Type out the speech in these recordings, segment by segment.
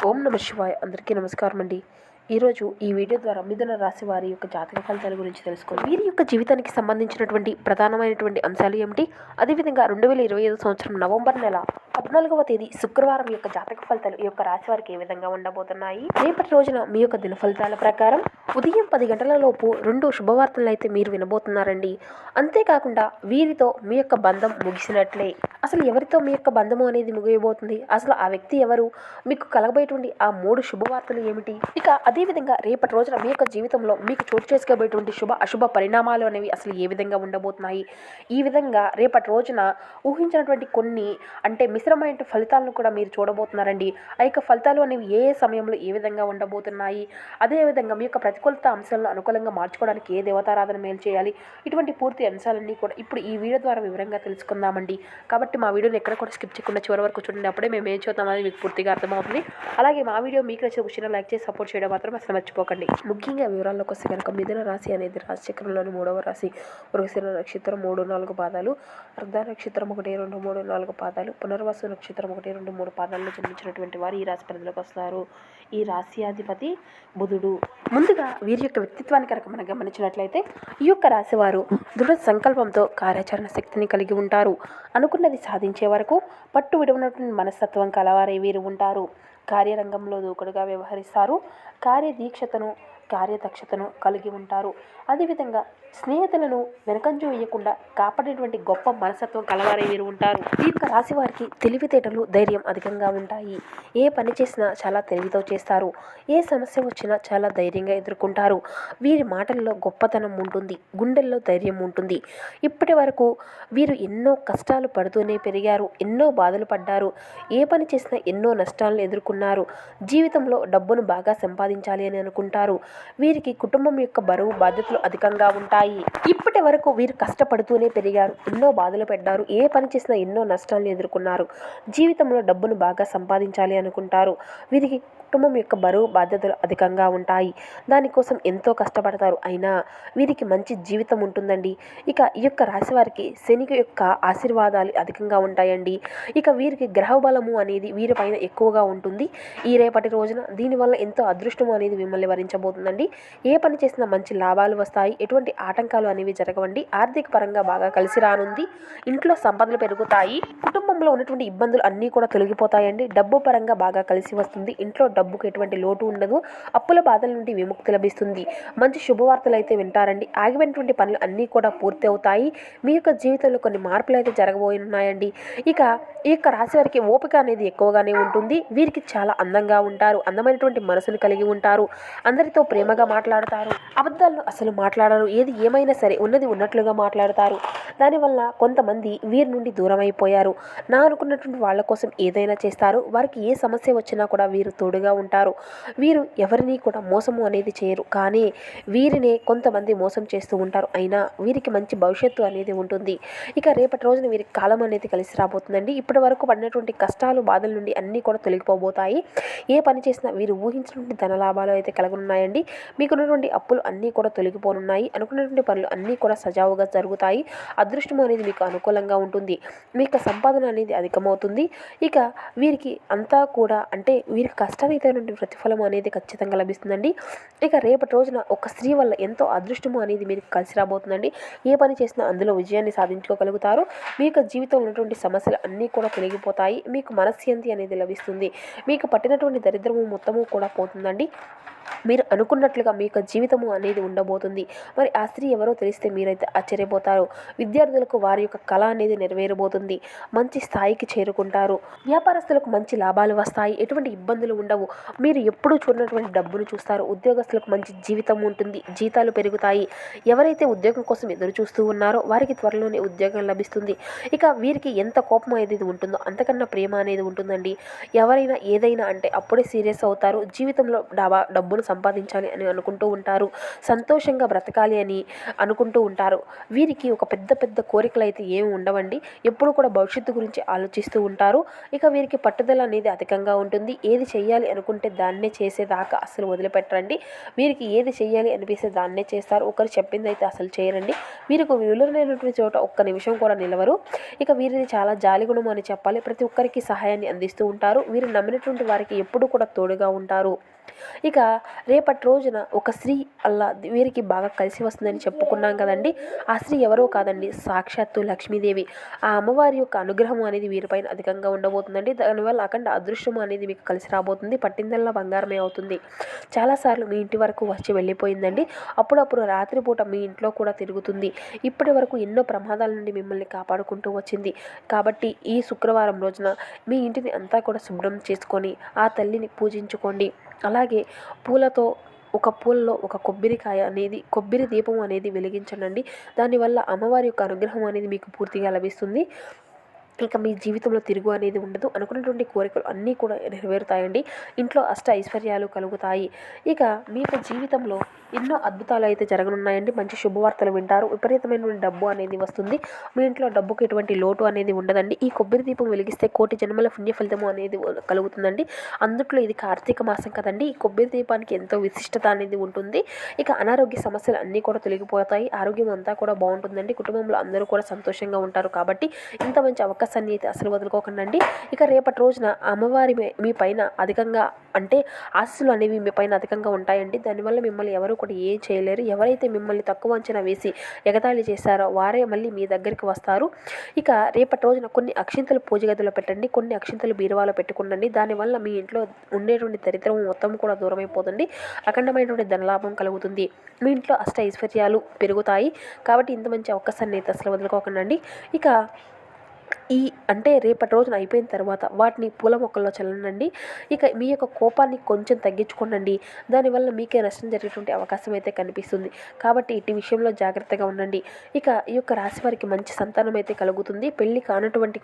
ఓం నమ శివాయ. అందరికీ నమస్కారం అండి. ఈరోజు ఈ వీడియో ద్వారా మిథున రాశి వారి యొక్క జాతక ఫలితాల గురించి తెలుసుకోండి. వీరి యొక్క జీవితానికి సంబంధించినటువంటి ప్రధానమైనటువంటి అంశాలు ఏమిటి, అదేవిధంగా 2025 సంవత్సరం నవంబర్ నెల 14వ తేదీ శుక్రవారం యొక్క జాతక ఫలితాలు ఈ యొక్క రాశి వారికి ఏ విధంగా ఉండబోతున్నాయి. రేపటి రోజున మీ యొక్క దిన ఫలితాల ప్రకారం ఉదయం 10 గంటల లోపు 2 శుభవార్తలను అయితే మీరు వినబోతున్నారండి. అంతేకాకుండా వీరితో మీ యొక్క బంధం ముగిసినట్లే. అసలు ఎవరితో మీ యొక్క బంధము అనేది ముగియబోతుంది, అసలు ఆ వ్యక్తి ఎవరు, మీకు కలగబోయేటువంటి ఆ 3 శుభవార్తలు ఏమిటి, ఇక అదేవిధంగా రేపటి రోజున మీ యొక్క జీవితంలో మీకు చోటు చేసుకోబోయేటువంటి శుభ అశుభ పరిణామాలు అనేవి అసలు ఏ విధంగా ఉండబోతున్నాయి. ఈ విధంగా రేపటి రోజున ఊహించినటువంటి కొన్ని అంటే మిశ్రమైన ఫలితాలను కూడా మీరు చూడబోతున్నారండి. ఆ యొక్క ఫలితాలు అనేవి ఏ సమయంలో ఏ విధంగా ఉండబోతున్నాయి, అదేవిధంగా మీ యొక్క ప్రతికూలత అంశాలను అనుకూలంగా మార్చుకోవడానికి ఏ దేవతారాధన మేలు చేయాలి, ఇటువంటి పూర్తి అంశాలన్నీ కూడా ఇప్పుడు ఈ వీడియో ద్వారా వివరంగా తెలుసుకుందామండి. కాబట్టి మా వీడియోని ఎక్కడ కూడా స్కిప్ చేయకుండా చివరి వరకు చూడండి. అప్పుడే మేము ఏం చూద్దామని మీకు పూర్తిగా అర్థమవుతుంది. అలాగే మా వీడియో మీకు నచ్చిన విషయంలో లైక్ చేసి సపోర్ట్ చేయడం మాత్రం అసలు మర్చిపోకండి. ముఖ్యంగా వివరాల్లోకి వస్తే కనుక మిథున రాశి అనేది రాశిచక్రంలోని 3వ రాశి. మృగశిర నక్షత్రం 3-4 పాదాలు, అర్ధ నక్షత్రం 1-2-3-4 పాదాలు, పునర్వసు నక్షత్రం 1-2-3 పాదాల్లో జన్మించినటువంటి వారు ఈ రాశి పరిధిలోకి వస్తారు. ఈ రాశ్యాధిపతి బుధుడు. ముందుగా వీరి యొక్క వ్యక్తిత్వాన్ని కనుక మనం గమనించినట్లయితే ఈ యొక్క రాశి వారు దృఢ సంకల్పంతో కార్యాచరణ శక్తిని కలిగి ఉంటారు. అనుకున్నది సాధించే వరకు పట్టు విడవనటువంటి మనస్తత్వం కలవారే వీరు ఉంటారు. కార్యరంగంలో దూకుడుగా వ్యవహరిస్తారు. కార్యదీక్షతను కార్యదక్షతను కలిగి ఉంటారు. అదేవిధంగా స్నేహితులను వెనకంజు వేయకుండా కాపాడేటువంటి గొప్ప మనస్తత్వం కలవారే వీరు ఉంటారు. ఈ యొక్క రాశి వారికి తెలివితేటలు ధైర్యం అధికంగా ఉంటాయి. ఏ పని చేసినా చాలా తెలివితో చేస్తారు. ఏ సమస్య వచ్చినా చాలా ధైర్యంగా ఎదుర్కొంటారు. వీరి మాటల్లో గొప్పతనం ఉంటుంది, గుండెల్లో ధైర్యం ఉంటుంది. ఇప్పటి వరకు వీరు ఎన్నో కష్టాలు పడుతూనే పెరిగారు, ఎన్నో బాధలు పడ్డారు, ఏ పని చేసినా ఎన్నో నష్టాలను ఎదుర్కొన్నారు. జీవితంలో డబ్బును బాగా సంపాదించాలి అని అనుకుంటారు. వీరికి కుటుంబం యొక్క బరువు బాధ్యతలు అధికంగా ఉంటాయి. ఇప్పటి వరకు వీరు కష్టపడుతూనే పెరిగారు, ఎన్నో బాధలు పడ్డారు, ఏ పని చేసినా ఎన్నో నష్టాలను ఎదుర్కొన్నారు. జీవితంలో డబ్బును బాగా సంపాదించాలి అనుకుంటారు. వీరికి కుటుంబం యొక్క బరువు బాధ్యతలు అధికంగా ఉంటాయి. దానికోసం ఎంతో కష్టపడతారు. అయినా వీరికి మంచి జీవితం ఉంటుందండి. ఇక ఈ యొక్క రాశి వారికి శని యొక్క ఆశీర్వాదాలు అధికంగా ఉంటాయండి. ఇక వీరికి గ్రహ బలము అనేది వీరిపైన ఎక్కువగా ఉంటుంది ఈ రేపటి రోజున. దీనివల్ల ఎంతో అదృష్టం అనేది మిమ్మల్ని వరించబోతుందండి. ఏ పని చేసినా మంచి లాభాలు వస్తాయి, ఎటువంటి ఆటంకాలు అనేవి జరగవండి. ఆర్థిక పరంగా బాగా కలిసి రానుంది. ఇంట్లో సంపదలు పెరుగుతాయి. కుటుంబంలో ఉన్నటువంటి ఇబ్బందులు అన్నీ కూడా తొలగిపోతాయండి. డబ్బు పరంగా బాగా కలిసి వస్తుంది. ఇంట్లో డబ్బుకు ఎటువంటి లోటు ఉండదు. అప్పుల బాధల నుండి విముక్తి లభిస్తుంది. మంచి శుభవార్తలు అయితే వింటారండి. ఆగిపోయినటువంటి పనులు అన్నీ కూడా పూర్తి అవుతాయి. మీ యొక్క జీవితంలో కొన్ని మార్పులు అయితే జరగబోతున్నాయండి. ఇక ఈ యొక్క రాశి వారికి ఓపిక అనేది ఎక్కువగానే ఉంటుంది. వీరికి చాలా అందంగా ఉంటారు, అందమైనటువంటి మనసును కలిగి ఉంటారు. అందరితో ప్రేమగా మాట్లాడతారు, అబద్ధాలను అసలు మాట్లాడరు. ఏది ఏమైనా సరే ఉన్నది ఉన్నట్లుగా మాట్లాడతారు. దానివల్ల కొంతమంది వీరి నుండి దూరం అయిపోయారు. నా అనుకున్నటువంటి వాళ్ళ కోసం ఏదైనా చేస్తారు. వారికి ఏ సమస్య వచ్చినా కూడా వీరు తోడుగా ఉంటారు. వీరు ఎవరిని కూడా మోసము అనేది చేయరు, కానీ వీరినే కొంతమంది మోసం చేస్తూ ఉంటారు. అయినా వీరికి మంచి భవిష్యత్తు అనేది ఉంటుంది. ఇక రేపటి రోజున వీరికి కాలం అనేది కలిసి రాబోతుందండి. ఇప్పటి వరకు పడినటువంటి కష్టాలు బాధల నుండి అన్నీ కూడా తొలగిపోబోతాయి. ఏ పని చేసినా వీరు ఊహించినటువంటి ధన లాభాలు అయితే కలగనున్నాయండి. మీకున్నటువంటి అప్పులు అన్నీ కూడా తొలగిపోనున్నాయి. అనుకున్నటువంటి పనులు అన్నీ కూడా సజావుగా జరుగుతాయి. అదృష్టం అనేది మీకు అనుకూలంగా ఉంటుంది. మీకు సంపాదన అనేది అధికమవుతుంది. ఇక వీరికి అంతా కూడా అంటే వీరికి కష్టానికి తగినటువంటి ప్రతిఫలం అనేది ఖచ్చితంగా లభిస్తుందండి. ఇక రేపటి రోజున ఒక స్త్రీ వల్ల ఎంతో అదృష్టము అనేది మీకు కలిసి రాబోతుందండి. ఏ పని చేసినా అందులో విజయాన్ని సాధించుకోగలుగుతారు. మీ యొక్క జీవితంలో ఉన్నటువంటి సమస్యలు అన్నీ కూడా తొలగిపోతాయి. మీకు మనశ్శాంతి అనేది లభిస్తుంది. మీకు పట్టినటువంటి దరిద్రము మొత్తము కూడా పోతుందండి. మీరు అనుకున్నట్లుగా మీ యొక్క జీవితము అనేది ఉండబోతుంది. మరి ఆ స్త్రీ ఎవరో తెలిస్తే మీరైతే ఆశ్చర్యపోతారు. విద్యార్థులకు వారి యొక్క కళ అనేది నెరవేరబోతుంది. మంచి స్థాయికి చేరుకుంటారు. వ్యాపారస్తులకు మంచి లాభాలు వస్తాయి. ఎటువంటి ఇబ్బందులు ఉండవు. మీరు ఎప్పుడూ చూడనటువంటి డబ్బును చూస్తారు. ఉద్యోగస్తులకు మంచి జీవితం ఉంటుంది. జీతాలు పెరుగుతాయి. ఎవరైతే ఉద్యోగం కోసం ఎదురు చూస్తూ ఉన్నారో వారికి త్వరలోనే ఉద్యోగం లభిస్తుంది. ఇక వీరికి ఎంత కోపం అనేది ఉంటుందో అంతకన్నా ప్రేమ అనేది ఉంటుందండి. ఎవరైనా ఏదైనా అంటే అప్పుడే సీరియస్ అవుతారు. జీవితంలో డబ్బును సంపాదించాలి అని అనుకుంటూ ఉంటారు. సంతోషంగా బ్రతకాలి అని అనుకుంటూ ఉంటారు. వీరికి ఒక పెద్ద పెద్ద కోరికలు అయితే ఏమి ఉండవండి. ఎప్పుడు కూడా భవిష్యత్తు గురించి ఆలోచిస్తూ ఉంటారు. ఇక వీరికి పట్టుదల అనేది అధికంగా ఉంటుంది. ఏది చెయ్యాలి అనుకుంటే దాన్నే చేసేదాకా అసలు వదిలిపెట్టరండి. వీరికి ఏది చెయ్యాలి అనిపిస్తే దాన్నే చేస్తారు. ఒకరు చెప్పింది అయితే అసలు చేయరండి. వీరికి విలువైనటువంటి చోట ఒక్క నిమిషం కూడా నిలవరు. ఇక వీరిది చాలా జాలిగుణం అని చెప్పాలి. ప్రతి ఒక్కరికి సహాయాన్ని అందిస్తూ ఉంటారు. వీరు నమ్మినటువంటి వారికి ఎప్పుడు కూడా తోడుగా ఉంటారు. ఇక రేపటి రోజున ఒక స్త్రీ అలా వీరికి బాగా కలిసి వస్తుందని చెప్పుకున్నాం కదండి. ఆ స్త్రీ ఎవరో కాదండి, సాక్షాత్తు లక్ష్మీదేవి. ఆ అమ్మవారి యొక్క అనుగ్రహం అనేది వీరిపైన అధికంగా ఉండబోతుందండి. దానివల్ల అఖండ అదృష్టం అనేది మీకు కలిసి రాబోతుంది. పట్టిందల్లా బంగారమే అవుతుంది. చాలాసార్లు మీ ఇంటి వరకు వచ్చి వెళ్ళిపోయిందండి. అప్పుడప్పుడు రాత్రిపూట మీ ఇంట్లో కూడా తిరుగుతుంది. ఇప్పటి వరకు ఎన్నో ప్రమాదాల నుండి మిమ్మల్ని కాపాడుకుంటూ వచ్చింది. కాబట్టి ఈ శుక్రవారం రోజున మీ ఇంటిని అంతా కూడా శుభ్రం చేసుకొని ఆ తల్లిని పూజించుకోండి. అలాగే పూలలో ఒక కొబ్బరి దీపం అనేది వెలిగించండి. దానివల్ల అమ్మవారి యొక్క అనుగ్రహం అనేది మీకు పూర్తిగా లభిస్తుంది. ఇక మీ జీవితంలో తిరుగు అనేది ఉండదు. అనుకున్నటువంటి కోరికలు అన్నీ కూడా నెరవేరుతాయండి. ఇంట్లో అష్ట ఐశ్వర్యాలు కలుగుతాయి. ఇక మీకు జీవితంలో ఎన్నో అద్భుతాలు అయితే జరగనున్నాయండి. మంచి శుభవార్తలు వింటారు. విపరీతమైనటువంటి డబ్బు అనేది వస్తుంది. మీ ఇంట్లో డబ్బుకి ఎటువంటి లోటు అనేది ఉండదండి. ఈ కొబ్బరి దీపం వెలిగిస్తే కోటి జన్మల పుణ్య ఫలితము అనేది కలుగుతుందండి. అందుట్లో ఇది కార్తీక మాసం కదండి. ఈ కొబ్బరి దీపానికి ఎంతో విశిష్టత అనేది ఉంటుంది. ఇక అనారోగ్య సమస్యలు అన్నీ కూడా తొలగిపోతాయి. ఆరోగ్యం అంతా కూడా బాగుంటుందండి. కుటుంబంలో అందరూ కూడా సంతోషంగా ఉంటారు. కాబట్టి ఇంత మంచి అవకాశాన్ని అయితే అసలు వదులుకోకండి. ఇక రేపటి రోజున అమ్మవారి మీ పైన అధికంగా అంటే ఆశీస్సులు అనేవి మీ పైన అధికంగా ఉంటాయండి. దానివల్ల మిమ్మల్ని ఎవరు కూడా ఏం చేయలేరు. ఎవరైతే మిమ్మల్ని తక్కువ అంచనా వేసి ఎగతాళి చేశారో వారే మళ్ళీ మీ దగ్గరికి వస్తారు. ఇక రేపటి రోజున కొన్ని అక్షింతలు పూజ గదిలో పెట్టండి. కొన్ని అక్షింతలు బీరువాలో పెట్టుకోండి. దానివల్ల మీ ఇంట్లో ఉండేటువంటి దరిద్రం మొత్తం కూడా దూరం అయిపోతుంది. అఖండమైనటువంటి ధనలాభం కలుగుతుంది. మీ ఇంట్లో అష్ట ఐశ్వర్యాలు పెరుగుతాయి. కాబట్టి ఇంత మంచి అవకాశాన్ని అయితే అసలు వదులుకోకండి. ఇక రేపటి రోజున అయిపోయిన తర్వాత వాటిని పూల మొక్కల్లో చల్లనండి. ఇక మీ యొక్క కోపాన్ని కొంచెం తగ్గించుకోండి. దానివల్ల మీకే నష్టం జరిగేటువంటి అవకాశం అయితే కనిపిస్తుంది. కాబట్టి ఇటు విషయంలో జాగ్రత్తగా ఉండండి. ఇక ఈ యొక్క రాశి వారికి మంచి సంతానం అయితే కలుగుతుంది. పెళ్లి కానటువంటి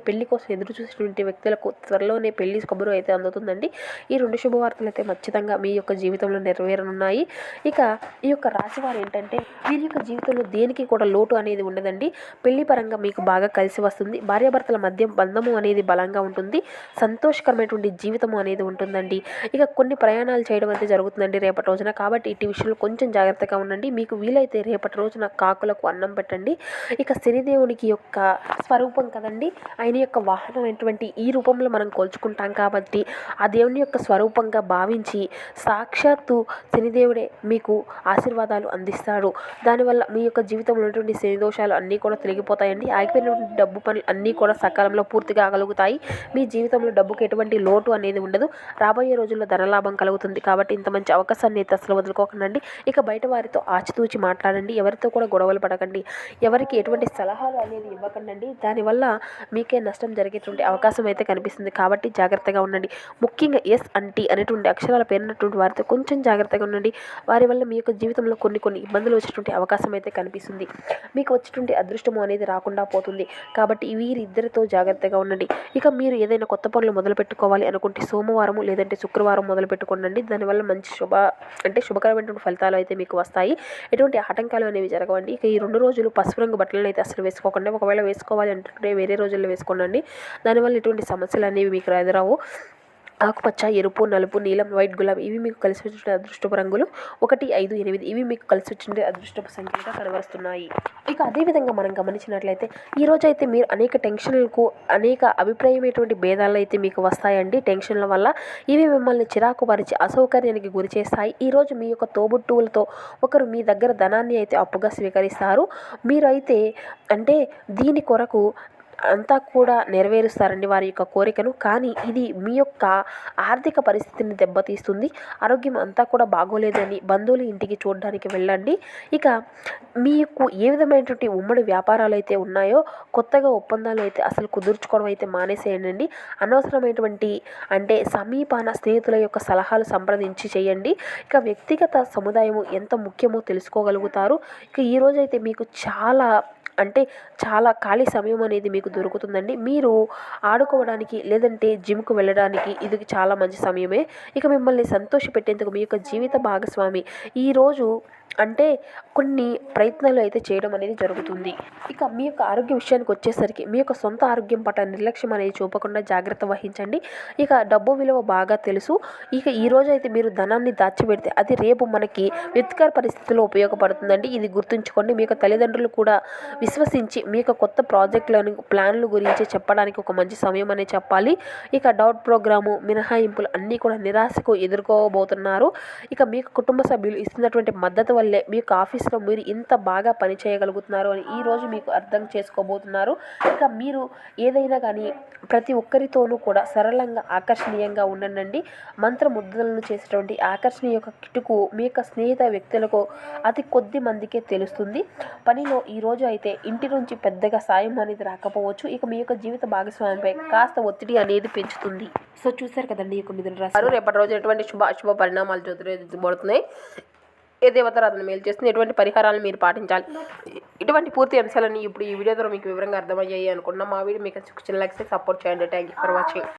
పెళ్లి కోసం ఎదురు చూసేటువంటి వ్యక్తులకు త్వరలోనే పెళ్లి కబురు అయితే అందుతుందండి. ఈ 2 శుభవార్తలు అయితే ఖచ్చితంగా మీ యొక్క జీవితంలో నెరవేరనున్నాయి. ఇక ఈ యొక్క రాశి వారు ఏంటంటే వీరి యొక్క జీవితంలో దేనికి కూడా లోటు అనేది ఉండదండి. పెళ్లి పరంగా మీకు బాగా కలిసి వస్తుంది. భార్యాభర్తల మధ్య బంధము అనేది బలంగా ఉంటుంది. సంతోషకరమైనటువంటి జీవితము అనేది ఉంటుందండి. ఇక కొన్ని ప్రయాణాలు చేయడం అయితే జరుగుతుందండి రేపటి రోజున. కాబట్టి ఇటు విషయంలో కొంచెం జాగ్రత్తగా ఉండండి. మీకు వీలైతే రేపటి రోజున కాకులకు అన్నం పెట్టండి. ఇక శనిదేవునికి యొక్క స్వరూపం కదండి. ఆయన యొక్క వాహనమైనటువంటి ఈ రూపంలో మనం కొలుచుకుంటాం కాబట్టి ఆ దేవుని యొక్క స్వరూపంగా భావించి సాక్షాత్తు శనిదేవుడే మీకు ఆశీర్వాదాలు అందిస్తాడు. దానివల్ల మీ యొక్క జీవితంలో ఉన్నటువంటి శని దోషాలు అన్నీ కూడా తొలగిపోతాయండి. ఆగిపోయినటువంటి డబ్బు పనులు అన్నీ కూడా సకాలంలో పూర్తిగా కలుగుతాయి. మీ జీవితంలో డబ్బుకి ఎటువంటి లోటు అనేది ఉండదు. రాబోయే రోజుల్లో ధనలాభం కలుగుతుంది. కాబట్టి ఇంత మంచి అవకాశాన్ని అయితే అసలు వదులుకోకండి. ఇక బయట వారితో ఆచితూచి మాట్లాడండి. ఎవరితో కూడా గొడవలు పడకండి. ఎవరికి ఎటువంటి సలహాలు అనేది ఇవ్వకండి. దానివల్ల మీకే నష్టం జరిగేటువంటి అవకాశం అయితే కనిపిస్తుంది. కాబట్టి జాగ్రత్తగా ఉండండి. ముఖ్యంగా ఎస్ అంటీ అనేటువంటి అక్షరాల పేరున్నటువంటి వారితో కొంచెం జాగ్రత్తగా ఉండండి. వారి వల్ల మీ యొక్క జీవితంలో కొన్ని ఇబ్బందులు వచ్చేటువంటి అవకాశం అయితే కనిపిస్తుంది. మీకు వచ్చేటువంటి అదృష్టము అనేది రాకుండా పోతుంది. కాబట్టి వీరిద్దరితో జాగ్రత్తగా ఉండండి. ఇక మీరు ఏదైనా కొత్త పనులు మొదలు పెట్టుకోవాలి అనుకుంటే సోమవారం లేదంటే శుక్రవారం మొదలు పెట్టుకోండి. దానివల్ల మంచి శుభకరమైనటువంటి ఫలితాలు అయితే మీకు వస్తాయి. ఎటువంటి ఆటంకాలు అనేవి జరగవండి. ఇక ఈ 2 రోజులు పసుపు రంగు బట్టలను అయితే అసలు వేసుకోకండి. ఒకవేళ వేసుకోవాలి అంటే వేరే రోజుల్లో వేసుకోండి. దానివల్ల ఎటువంటి సమస్యలు అనేవి మీకు ఎదురవు. ఆకుపచ్చ, ఎరుపు, నలుపు, నీలం, వైట్, గులాబీ ఇవి మీకు కలిసి వచ్చిన అదృష్టపు రంగులు. 1, 5, 8 ఇవి మీకు కలిసి వచ్చిన అదృష్టపు సంఖ్యలుగా కనబరుస్తున్నాయి. ఇక అదేవిధంగా మనం గమనించినట్లయితే ఈరోజు అయితే మీరు అనేక టెన్షన్లకు అనేక అభిప్రాయమైనటువంటి భేదాలు అయితే మీకు వస్తాయండి. టెన్షన్ల వల్ల ఇవి మిమ్మల్ని చిరాకు పరిచి అసౌకర్యానికి గురి చేస్తాయి. ఈరోజు మీ యొక్క తోబుట్టువులతో ఒకరు మీ దగ్గర ధనాన్ని అయితే అప్పుగా స్వీకరిస్తారు. మీరు అయితే దీని కొరకు అంతా కూడా నెరవేరుస్తారండి వారి యొక్క కోరికను. కానీ ఇది మీ యొక్క ఆర్థిక పరిస్థితిని దెబ్బతీస్తుంది. ఆరోగ్యం అంతా కూడా బాగోలేదని బంధువుల ఇంటికి చూడడానికి వెళ్ళండి. ఇక మీకు ఏ విధమైనటువంటి ఉమ్మడి వ్యాపారాలు అయితే ఉన్నాయో కొత్తగా ఒప్పందాలు అయితే అసలు కుదుర్చుకోవడం అయితే మానేసేయండి. అనవసరమైనటువంటి సమీపాన స్నేహితుల యొక్క సలహాలు సంప్రదించి చేయండి. ఇక వ్యక్తిగత సముదాయం ఎంత ముఖ్యమో తెలుసుకోగలుగుతారు. ఇక ఈరోజైతే మీకు చాలా ఖాళీ సమయం అనేది మీకు దొరుకుతుందండి. మీరు ఆడుకోవడానికి లేదంటే జిమ్కు వెళ్ళడానికి ఇది చాలా మంచి సమయమే. ఇక మిమ్మల్ని సంతోషపెట్టేందుకు మీ యొక్క జీవిత భాగస్వామి ఈరోజు అంటే కొన్ని ప్రయత్నాలు అయితే చేయడం అనేది జరుగుతుంది. ఇక మీ యొక్క ఆరోగ్య విషయానికి వచ్చేసరికి మీ యొక్క సొంత ఆరోగ్యం పట్ల నిర్లక్ష్యం అనేది చూపకుండా జాగ్రత్త వహించండి. ఇక డబ్బు విలువ బాగా తెలుసు. ఇక ఈరోజు అయితే మీరు ధనాన్ని దాచిపెడితే అది రేపు మనకి విపత్కర పరిస్థితుల్లో ఉపయోగపడుతుందండి. ఇది గుర్తుంచుకోండి. మీ యొక్క తల్లిదండ్రులు కూడా విశ్వసించి మీ యొక్క కొత్త ప్రాజెక్టులను ప్లాన్లు గురించి చెప్పడానికి ఒక మంచి సమయం అనే చెప్పాలి. ఇక డౌట్ ప్రోగ్రాము మినహాయింపులు అన్నీ కూడా నిరాశకు ఎదుర్కోబోతున్నారు. ఇక మీ కుటుంబ సభ్యులు ఇస్తున్నటువంటి మద్దతు వల్లే మీ యొక్క ఆఫీస్లో మీరు ఇంత బాగా పని చేయగలుగుతున్నారు అని ఈరోజు మీకు అర్థం చేసుకోబోతున్నారు. ఇక మీరు ఏదైనా కానీ ప్రతి ఒక్కరితోనూ కూడా సరళంగా ఆకర్షణీయంగా ఉండండి. మంత్రముద్రలను చేసేటువంటి ఆకర్షణీయ యొక్క కిటుకు మీ యొక్క స్నేహిత వ్యక్తులకు అతి కొద్ది మందికే తెలుస్తుంది. పనిలో ఈరోజు అయితే ఇంటి నుంచి పెద్దగా సాయం అనేది రాకపోవచ్చు. ఇక మీ యొక్క జీవిత భాగస్వామిపై కాస్త ఒత్తిడి అనేది పెంచుతుంది. సో చూశారు కదండి, ఈ యొక్క మిథున రాశి రేపటి రోజు ఎటువంటి శుభ పరిణామాలు జ్యోతిర్బడుతున్నాయి, ఏ దేవతారాధన మేలు చేస్తుంది, ఎటువంటి పరిహారాలను మీరు పాటించాలి, ఇటువంటి పూర్తి అంశాలన్నీ ఇప్పుడు ఈ వీడియో ద్వారా మీకు వివరంగా అర్థమయ్యాయి అనుకున్నాం. మా వీడియో మీకు చిన్న లైక్స్ సపోర్ట్ చేయండి. Thank you for watching.